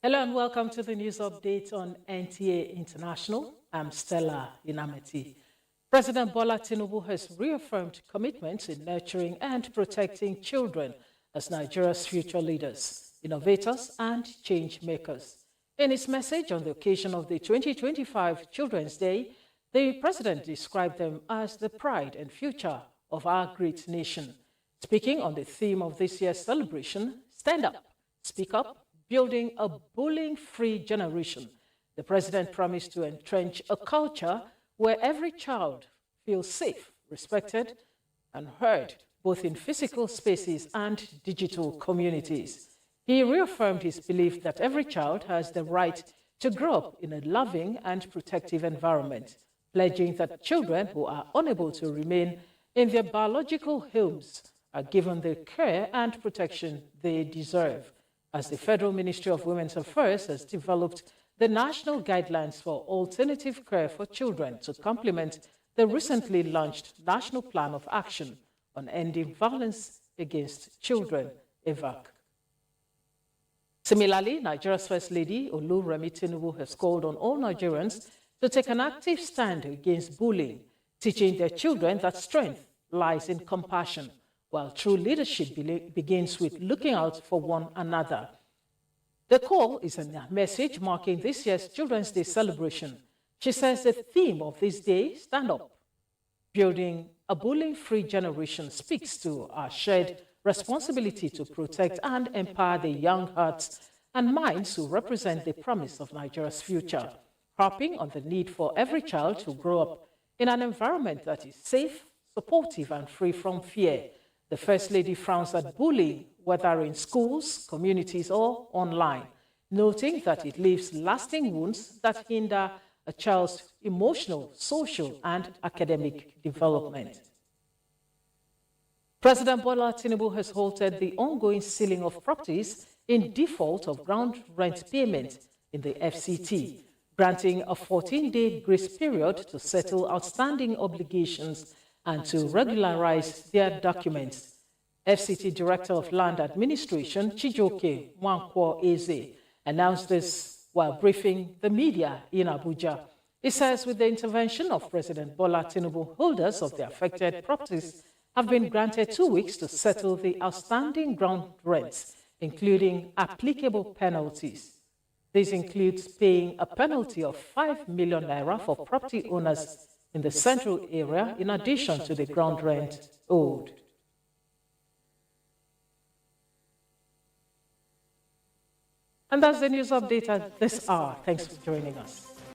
Hello and welcome to the news update on NTA International. I'm Stella Inameti. President Bola Tinubu has reaffirmed commitment in nurturing and protecting children as Nigeria's future leaders, innovators, and change makers. In his message on the occasion of the 2025 Children's Day, the president described them as the pride and future of our great nation. Speaking on the theme of this year's celebration, Stand Up, Speak Up, Building a Bullying-Free Generation, the president promised to entrench a culture where every child feels safe, respected, and heard, both in physical spaces and digital communities. He reaffirmed his belief that every child has the right to grow up in a loving and protective environment, pledging that children who are unable to remain in their biological homes are given the care and protection they deserve. As the Federal Ministry of Women's Affairs has developed the National Guidelines for Alternative Care for Children to complement the recently launched National Plan of Action on Ending Violence Against Children, EVAC. Similarly, Nigeria's First Lady, Oluremi Tinubu, has called on all Nigerians to take an active stand against bullying, teaching their children that strength lies in compassion, while true leadership begins with looking out for one another. The call is a message marking this year's Children's Day celebration. She says the theme of this day, Stand Up, Building a Bullying-Free Generation, speaks to our shared responsibility to protect and empower the young hearts and minds who represent the promise of Nigeria's future, harping on the need for every child to grow up in an environment that is safe, supportive, and free from fear. The First Lady frowns at bullying, whether in schools, communities, or online, noting that it leaves lasting wounds that hinder a child's emotional, social, and academic development. President Bola Tinubu has halted the ongoing sealing of properties in default of ground rent payment in the FCT, granting a 14-day grace period to settle outstanding obligations and to regularize their documents. FCT Director of Land Administration, Chijoke Nwankwo Eze, announced this while briefing the media in Abuja. He says with the intervention of President Bola Tinubu, holders of the affected properties have been granted 2 weeks to settle the outstanding ground rents, including applicable penalties. This includes paying a penalty of 5 million naira for property owners in the central area, in addition to the ground rent owed. And that's the news update at this hour. Thanks for joining us.